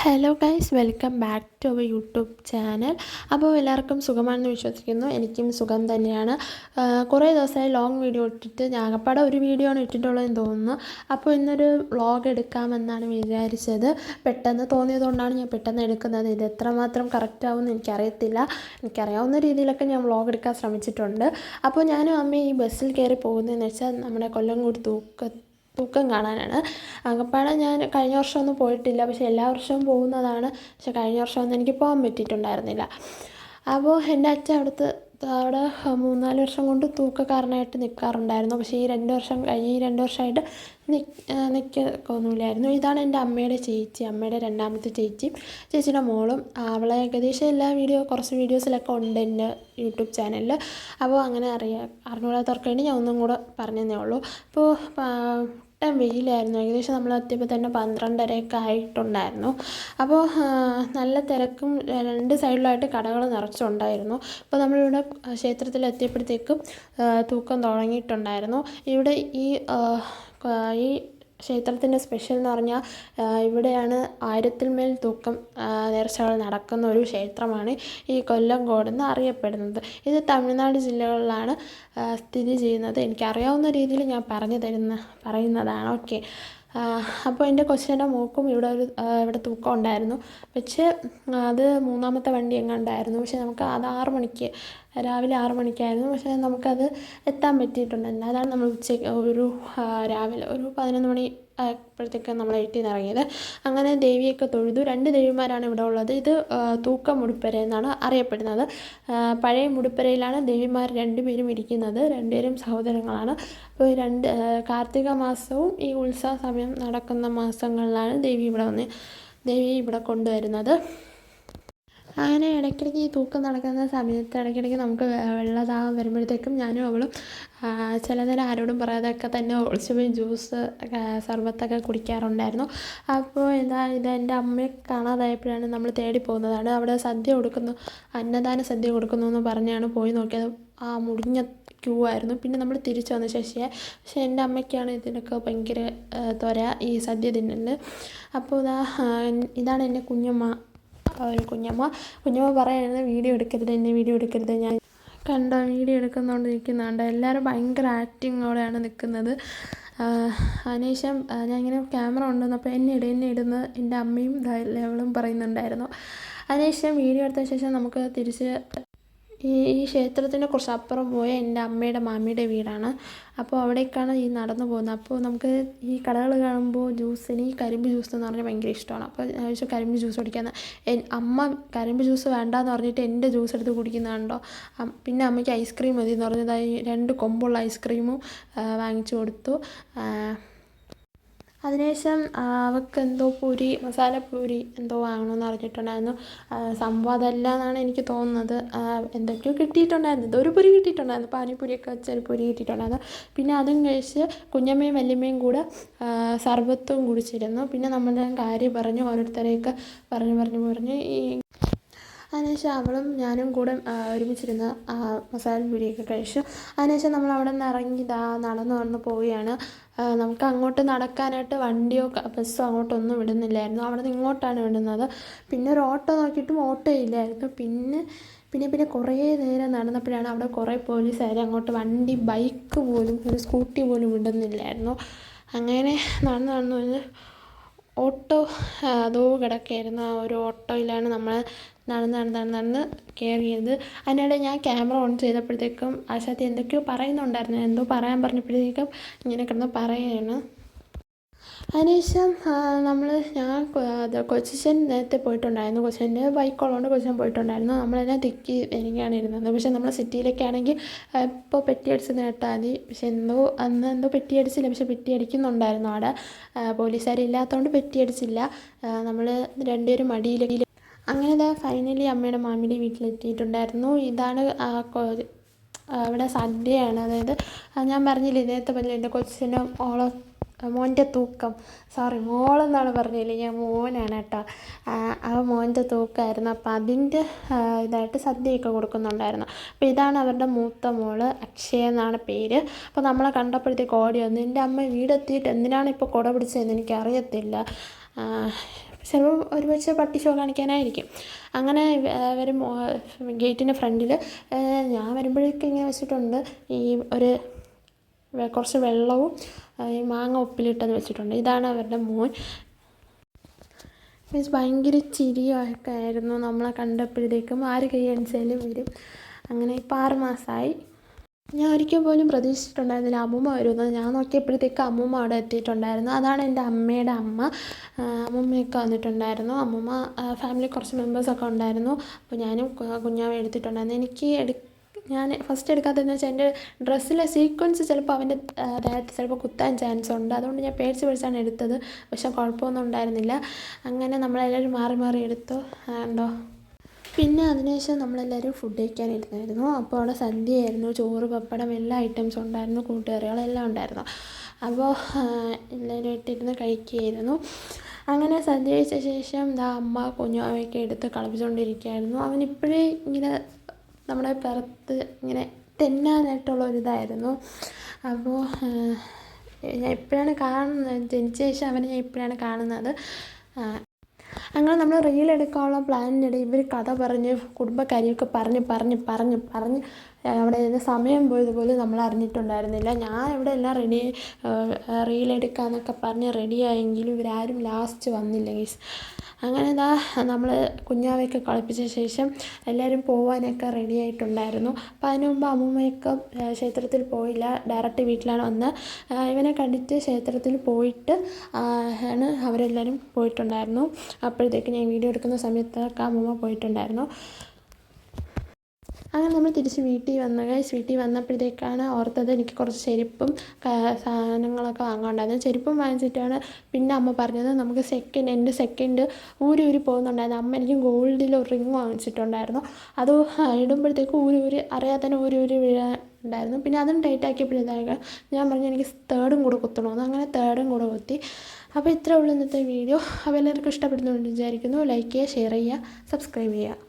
Hello guys, welcome back to our YouTube channel. അപ്പോൾ എല്ലാവർക്കും സുഖമാണെന്ന് വിശ്വസിക്കുന്നു. എനിക്കും സുഖം തന്നെയാണ്. കുറേ ദിവസമായി ലോങ് വീഡിയോ ഇട്ടിട്ട് ഞാകപ്പാടെ ഒരു വീഡിയോ ആണ് ഇട്ടിട്ടുള്ളതെന്ന് തോന്നുന്നു. അപ്പോൾ ഇന്നൊരു വ്ളോഗ് എടുക്കാമെന്നാണ് വിചാരിച്ചത്. പെട്ടെന്ന് തോന്നിയതുകൊണ്ടാണ് ഞാൻ പെട്ടെന്ന് എടുക്കുന്നത്. ഇത് എത്രമാത്രം കറക്റ്റ് ആവുമെന്ന് എനിക്കറിയത്തില്ല. എനിക്കറിയാവുന്ന രീതിയിലൊക്കെ ഞാൻ വ്ളോഗ് എടുക്കാൻ ശ്രമിച്ചിട്ടുണ്ട്. അപ്പോൾ ഞാനും അമ്മയും ഈ ബസ്സിൽ കയറി പോകുന്നതെന്ന് വെച്ചാൽ നമ്മുടെ കൊല്ലംകോട് തൂക്കം കാണാനാണ്. ആകപ്പാടെ ഞാൻ കഴിഞ്ഞ വർഷമൊന്നും പോയിട്ടില്ല, പക്ഷേ എല്ലാ വർഷവും പോകുന്നതാണ്. പക്ഷേ കഴിഞ്ഞ വർഷമൊന്നും എനിക്ക് പോകാൻ പറ്റിയിട്ടുണ്ടായിരുന്നില്ല. അപ്പോൾ എൻ്റെ അച്ഛൻ അവിടെ 3-4 വർഷം കൊണ്ട് തൂക്കക്കാരനായിട്ട് നിൽക്കാറുണ്ടായിരുന്നു. പക്ഷേ ഈ 2 വർഷമായിട്ട് നിൽക്കൊന്നുമില്ലായിരുന്നു. ഇതാണ് എൻ്റെ അമ്മയുടെ ചേച്ചി, അമ്മയുടെ രണ്ടാമത്തെ ചേച്ചിയുടെ മോളും. അവളെ ഏകദേശം കുറച്ച് വീഡിയോസിലൊക്കെ ഉണ്ട് എൻ്റെ യൂട്യൂബ് ചാനലിൽ. അപ്പോൾ അങ്ങനെ അറിഞ്ഞുകൂടാത്തവർക്ക് വേണ്ടി ഞാൻ ഒന്നും കൂടെ പറഞ്ഞതേ ഉള്ളൂ. അപ്പോൾ വെയിലായിരുന്നു. ഏകദേശം നമ്മൾ എത്തിയപ്പോൾ തന്നെ 12:30 ആയിട്ടുണ്ടായിരുന്നു. അപ്പോൾ നല്ല തിരക്കും 2 സൈഡിലായിട്ട് കടകൾ നിറച്ചുണ്ടായിരുന്നു. അപ്പോൾ നമ്മളിവിടെ ക്ഷേത്രത്തിൽ എത്തിയപ്പോഴത്തേക്കും തൂക്കം തുടങ്ങിയിട്ടുണ്ടായിരുന്നു. ഇവിടെ ഈ ക്ഷേത്രത്തിൻ്റെ സ്പെഷ്യൽ എന്ന് പറഞ്ഞാൽ ഇവിടെയാണ് 1000-ൽ മേൽ തൂക്കം നേർച്ചകൾ നടക്കുന്ന ഒരു ക്ഷേത്രമാണ് ഈ കൊല്ലംകോട് എന്ന് അറിയപ്പെടുന്നത്. ഇത് തമിഴ്നാട് ജില്ലകളിലാണ് സ്ഥിതി ചെയ്യുന്നത്. എനിക്കറിയാവുന്ന രീതിയിൽ ഞാൻ പറയുന്നതാണ്. ഓക്കെ. അപ്പോൾ എൻ്റെ കൊച്ചിൻ്റെ മോക്കും ഇവിടെ തൂക്കം ഉണ്ടായിരുന്നു. പക്ഷേ അത് 3ാമത്തെ വണ്ടി എങ്ങാണ്ടായിരുന്നു. പക്ഷേ നമുക്ക് അത് രാവിലെ 6 മണിക്കായിരുന്നു. പക്ഷേ നമുക്കത് എത്താൻ പറ്റിയിട്ടുണ്ടായിരുന്നു. അതാണ് നമ്മൾ രാവിലെ ഒരു 11 മണി ആയപ്പോഴത്തേക്കാണ് നമ്മൾ വീട്ടിൽ നിന്ന് ഇറങ്ങിയത്. അങ്ങനെ ദേവിയൊക്കെ തൊഴുതു. 2 ദേവിമാരാണ് ഇവിടെ ഉള്ളത്. ഇത് തൂക്കം മുടിപ്പുര എന്നാണ് അറിയപ്പെടുന്നത്. പഴയ മുടിപ്പുരയിലാണ് ദേവിമാർ 2 പേരും ഇരിക്കുന്നത്. 2 പേരും സഹോദരങ്ങളാണ്. അപ്പോൾ കാർത്തിക മാസവും ഈ ഉത്സവ സമയം നടക്കുന്ന മാസങ്ങളിലാണ് ദേവി ഇവിടെ കൊണ്ടുവരുന്നത്. അങ്ങനെ ഇടയ്ക്കിടയ്ക്ക് ഈ തൂക്കം നടക്കുന്ന സമയത്ത് ഇടയ്ക്കിടയ്ക്ക് നമുക്ക് വെള്ളദാഹം വരുമ്പോഴത്തേക്കും ഞാനും അവളും ചില നേരം ആരോടും പറയാതെയൊക്കെ തന്നെ ഒളിച്ചുപോയി ജ്യൂസ് സർബത്തൊക്കെ കുടിക്കാറുണ്ടായിരുന്നു. അപ്പോൾ ഇത് എൻ്റെ അമ്മയെ കാണാതായപ്പോഴാണ് നമ്മൾ തേടി പോകുന്നതാണ്. അവിടെ അന്നദാന സദ്യ കൊടുക്കുന്നു എന്ന് പറഞ്ഞാണ് പോയി നോക്കിയത്. മുടിഞ്ഞ ക്യൂ ആയിരുന്നു. പിന്നെ നമ്മൾ തിരിച്ചു വന്ന പക്ഷേ എൻ്റെ അമ്മയ്ക്കാണ് ഇതിനൊക്കെ ഭയങ്കര ത്വര, ഈ സദ്യ തിന്നുന്നത്. അപ്പോൾ ഇതാണ് എൻ്റെ കുഞ്ഞമ്മ പറയുന്നത്, വീഡിയോ എടുക്കരുത്, ഞാൻ കണ്ടോ വീഡിയോ എടുക്കുന്നതുകൊണ്ട് നിൽക്കുന്നുണ്ട്. എല്ലാവരും ഭയങ്കര ആക്ടിങ്ങോടെയാണ് നിൽക്കുന്നത്. അതിനുശേഷം ഞാൻ ഇങ്ങനെ ക്യാമറ കൊണ്ടുവന്നപ്പോൾ എന്നെ ഇടുന്ന എൻ്റെ അമ്മയും അവളും പറയുന്നുണ്ടായിരുന്നു. അതിനുശേഷം വീഡിയോ എടുത്ത ശേഷം നമുക്ക് തിരിച്ച് ഈ ക്ഷേത്രത്തിൻ്റെ കുറച്ച് അപ്പുറം പോയ എൻ്റെ അമ്മയുടെ മാമിയുടെ വീടാണ്. അപ്പോൾ അവിടേക്കാണ് ഈ നടന്നു പോകുന്നത്. അപ്പോൾ നമുക്ക് ഈ കടകൾ കാണുമ്പോൾ ഈ കരിമ്പ് ജ്യൂസ് എന്ന് പറഞ്ഞാൽ ഭയങ്കര ഇഷ്ടമാണ്. അപ്പോൾ ഞാൻ ചോദിച്ചു കരിമ്പ് ജ്യൂസ് കുടിക്കാമെന്ന്. അമ്മ കരിമ്പ് ജ്യൂസ് വേണ്ടാന്ന് പറഞ്ഞിട്ട് എൻ്റെ ജ്യൂസ് എടുത്ത് കുടിക്കുന്നുണ്ടോ. പിന്നെ അമ്മയ്ക്ക് ഐസ്ക്രീം മതി എന്ന് പറഞ്ഞതായി 2 കൊമ്പുള്ള ഐസ്ക്രീമും വാങ്ങിച്ചു കൊടുത്തു. അതിനുശേഷം അവൾക്ക് എന്തോ മസാലപ്പൂരി എന്തോ വാങ്ങണമെന്ന് പറഞ്ഞിട്ടുണ്ടായിരുന്നു. സംഭവം അതല്ല എന്നാണ് എനിക്ക് തോന്നുന്നത്. എന്തൊക്കെയോ കിട്ടിയിട്ടുണ്ടായിരുന്നു. ഇതൊരു പൊരി കിട്ടിയിട്ടുണ്ടായിരുന്നു. പാനിപ്പൂരിയൊക്കെ വെച്ചൊരു പൊരി കിട്ടിയിട്ടുണ്ടായിരുന്നു. പിന്നെ അതും കഴിച്ച് കുഞ്ഞമ്മയും വല്യമ്മയും കൂടെ സർബത്തും കുടിച്ചിരുന്നു. പിന്നെ നമ്മുടെ കാര്യം പറഞ്ഞു, ഓരോരുത്തരെയൊക്കെ പറഞ്ഞ് അതിനുശേഷം അവളും ഞാനും കൂടെ ഒരുമിച്ചിരുന്ന് മസാലപ്പൂരിയൊക്കെ കഴിച്ചു. അതിനുശേഷം നമ്മൾ അവിടെ നിന്ന് ഇറങ്ങി നടന്നു പോവുകയാണ്. നമുക്ക് അങ്ങോട്ട് നടക്കാനായിട്ട് വണ്ടിയോ ബസ്സോ അങ്ങോട്ടൊന്നും വിടുന്നില്ലായിരുന്നു. അവിടെ നിന്ന് ഇങ്ങോട്ടാണ് വിടുന്നത്. പിന്നെ ഒരു ഓട്ടോ നോക്കിയിട്ടും ഓട്ടോ ഇല്ലായിരുന്നു. പിന്നെ കുറേ നേരം നടന്നപ്പോഴാണ് അവിടെ കുറേ പോലീസുകാർ അങ്ങോട്ട് ബൈക്ക് പോലും ഒരു സ്കൂട്ടി പോലും വിടുന്നില്ലായിരുന്നു. അങ്ങനെ നടന്ന് ഓട്ടോ അതോ കിടക്കുകയായിരുന്നു. ആ ഒരു ഓട്ടോയിലാണ് നമ്മൾ നടന്ന് കയറിയത്. അതിനിടെ ഞാൻ ക്യാമറ ഓൺ ചെയ്തപ്പോഴത്തേക്കും ആശാത്തി എന്തൊക്കെയോ പറയുന്നുണ്ടായിരുന്നു. എന്തോ പറയാൻ പറഞ്ഞപ്പോഴത്തേക്കും ഇങ്ങനെ കിടന്ന് പറയുകയാണ്. അതിനുശേഷം കൊച്ചിൻ നേരത്തെ പോയിട്ടുണ്ടായിരുന്നു. കൊച്ചിൻ്റെ ബൈക്കുള്ളതുകൊണ്ട് കൊച്ചിൻ പോയിട്ടുണ്ടായിരുന്നു. നമ്മളെല്ലാം തിക്കി എനിക്കാണ് ഇരുന്നത്. പക്ഷേ നമ്മൾ സിറ്റിയിലൊക്കെ ആണെങ്കിൽ ഇപ്പോൾ പെറ്റി അടിച്ചെന്ന് കേട്ടാൽ മതി. പക്ഷെ അന്ന് എന്തോ പെറ്റി അടിച്ചില്ല. പക്ഷെ പെറ്റി അടിക്കുന്നുണ്ടായിരുന്നു അവിടെ. പോലീസുകാരില്ലാത്തതുകൊണ്ട് പെറ്റി അടിച്ചില്ല. നമ്മൾ 2 പേരും മടിയിലേക്ക്. അങ്ങനെ ഫൈനലി അമ്മയുടെ മാമിയുടെ വീട്ടിലെത്തിയിട്ടുണ്ടായിരുന്നു. ഇതാണ് ഇവിടെ സദ്യയാണ്. അതായത് ഞാൻ പറഞ്ഞില്ലേ നേരത്തെ പറഞ്ഞില്ല എൻ്റെ കൊച്ചിൻ്റെ മോൻ്റെ തൂക്കം, മോളെന്നാണ് പറഞ്ഞില്ലേ, ഞാൻ മോനാണ് കേട്ടോ. മോൻ്റെ തൂക്കമായിരുന്നു. അപ്പോൾ അതിൻ്റെ ഇതായിട്ട് സദ്യയൊക്കെ കൊടുക്കുന്നുണ്ടായിരുന്നു. അപ്പോൾ ഇതാണ് അവരുടെ മൂത്ത മോള്, അക്ഷയ എന്നാണ് പേര്. അപ്പോൾ നമ്മളെ കണ്ടപ്പോഴത്തേക്ക് ഓടി വന്നു. എൻ്റെ അമ്മ വീടെത്തിയിട്ട് എന്തിനാണ് ഇപ്പോൾ കുട പിടിച്ചതെന്ന് എനിക്കറിയത്തില്ല. ചിലപ്പോൾ ഒരുപക്ഷെ പട്ടി ഷോ കാണിക്കാനായിരിക്കും. അങ്ങനെ ഇവർ ഗേറ്റിൻ്റെ ഫ്രണ്ടിൽ ഞാൻ വരുമ്പോഴേക്കും ഇങ്ങനെ വെച്ചിട്ടുണ്ട് ഈ ഒരു കുറച്ച് വെള്ളവും ഈ മാങ്ങ ഉപ്പിലിട്ടത് വെച്ചിട്ടുണ്ട്. ഇതാണ് അവരുടെ മോൻ. മീൻസ് ഭയങ്കര ചിരിയൊക്കെ ആയിരുന്നു നമ്മളെ കണ്ടപ്പോഴത്തേക്കും. ആര് കൈ കാണിച്ചാലും വരും. അങ്ങനെ ഇപ്പോൾ 6 മാസമായി. ഞാൻ ഒരിക്കൽ പോലും പ്രതീക്ഷിച്ചിട്ടുണ്ടായിരുന്നില്ല അമ്മൂമ്മ വരുമെന്ന്. ഞാൻ നോക്കിയപ്പോഴത്തേക്ക് അമ്മൂമ്മ അവിടെ എത്തിയിട്ടുണ്ടായിരുന്നു. അതാണ് എൻ്റെ അമ്മയുടെ അമ്മ. അമ്മൂമ്മയൊക്കെ വന്നിട്ടുണ്ടായിരുന്നു. അമ്മൂമ്മ ഫാമിലി കുറച്ച് മെമ്പേഴ്സൊക്കെ ഉണ്ടായിരുന്നു. അപ്പോൾ ഞാനും കുഞ്ഞാവെ എടുത്തിട്ടുണ്ടായിരുന്നു. ഞാൻ ഫസ്റ്റ് എടുക്കാത്തതെന്ന് വെച്ചാൽ എൻ്റെ ഡ്രസ്സിലെ സീക്വൻസ് ചിലപ്പോൾ അവൻ്റെ ദേഹത്ത് ചിലപ്പോൾ കുത്താൻ ചാൻസ് ഉണ്ട്. അതുകൊണ്ട് ഞാൻ പേടിച്ചാണ് എടുത്തത്. പക്ഷെ കുഴപ്പമൊന്നും ഉണ്ടായിരുന്നില്ല. അങ്ങനെ നമ്മളെല്ലാവരും മാറി മാറി എടുത്തു. ഉണ്ടോ. പിന്നെ അതിനുശേഷം നമ്മളെല്ലാവരും ഫുഡ് കഴിക്കാനിരുന്നായിരുന്നു. അപ്പോൾ അവിടെ സദ്യയായിരുന്നു. ചോറ്, പപ്പടം, എല്ലാ ഐറ്റംസും ഉണ്ടായിരുന്നു. കൂട്ടുകറികളെല്ലാം ഉണ്ടായിരുന്നു. അപ്പോൾ എല്ലാവരും ഇട്ടിരുന്ന് കഴിക്കുകയായിരുന്നു. അങ്ങനെ സദ്യ കഴിച്ച ശേഷം അമ്മ കുഞ്ഞാവയൊക്കെ എടുത്ത് കളിപ്പിച്ചുകൊണ്ടിരിക്കുകയായിരുന്നു. അവനിപ്പോഴേ ഇങ്ങനെ നമ്മുടെ പുറത്ത് ഇങ്ങനെ തെന്നാനായിട്ടുള്ള ഒരിതായിരുന്നു. അപ്പോൾ ഞാൻ ഇപ്പോഴാണ് കാണുന്നത്, ജനിച്ച ശേഷം അവനെ ഞാൻ ഇപ്പോഴാണ് കാണുന്നത്. അങ്ങനെ നമ്മൾ റീലെടുക്കാനുള്ള പ്ലാനിനിടെ ഇവർ കഥ പറഞ്ഞ് കുടുംബക്കാരിയൊക്കെ പറഞ്ഞ് അവിടെ നിന്ന് സമയം പോയതുപോലും നമ്മൾ അറിഞ്ഞിട്ടുണ്ടായിരുന്നില്ല. ഞാൻ ഇവിടെ എല്ലാം റീലെടുക്കാമെന്നൊക്കെ പറഞ്ഞ് റെഡിയായെങ്കിലും ഇവരാരും ലാസ്റ്റ് വന്നില്ല ഗൈസ്. അങ്ങനെ നമ്മൾ കുഞ്ഞാവയൊക്കെ കളിപ്പിച്ച ശേഷം എല്ലാവരും പോകാനൊക്കെ റെഡി ആയിട്ടുണ്ടായിരുന്നു. അപ്പോൾ അതിന് മുമ്പ് അമ്മൂമ്മയൊക്കെ ക്ഷേത്രത്തിൽ പോയില്ല, ഡയറക്റ്റ് വീട്ടിലാണ് വന്ന് ഇവനെ കണ്ടിട്ട് ക്ഷേത്രത്തിൽ പോയിട്ട് ആണ് അവരെല്ലാവരും പോയിട്ടുണ്ടായിരുന്നു. അപ്പോഴത്തേക്ക് ഞാൻ വീഡിയോ എടുക്കുന്ന സമയത്തൊക്കെ അമ്മൂമ്മ പോയിട്ടുണ്ടായിരുന്നു. അങ്ങനെ നമ്മൾ തിരിച്ച് വീട്ടിൽ വന്നപ്പോഴത്തേക്കാണ് ഓർത്തത് എനിക്ക് കുറച്ച് ചെരുപ്പും സാധനങ്ങളൊക്കെ വാങ്ങാനുണ്ടായിരുന്നു. ചെരുപ്പും വാങ്ങിച്ചിട്ടാണ് പിന്നെ അമ്മ പറഞ്ഞത് നമുക്ക് എൻ്റെ സെക്കൻഡ് ഊരി പോകുന്നുണ്ടായിരുന്നു. അമ്മ എനിക്ക് ഗോൾഡിൽ ഒരു റിങ് വാങ്ങിച്ചിട്ടുണ്ടായിരുന്നു. അത് ഇടുമ്പോഴത്തേക്ക് അറിയാതെ തന്നെ ഊരി വീഴാനുണ്ടായിരുന്നു. പിന്നെ അതും ടൈറ്റ് ആക്കിയപ്പോഴത്തേക്ക് ഞാൻ പറഞ്ഞു എനിക്ക് തേർഡും കൂടെ കുത്തണമെന്ന്. അങ്ങനെ തേർഡും കൂടെ കുത്തി. അപ്പോൾ ഇത്രേ ഉള്ളൂ ഇന്നത്തെ വീഡിയോ. അപ്പോൾ എല്ലാവർക്കും ഇഷ്ടപ്പെടുന്നുണ്ടെന്ന് വിചാരിക്കുന്നു. ലൈക്ക് ചെയ്യുക, ഷെയർ ചെയ്യുക, സബ്സ്ക്രൈബ് ചെയ്യുക.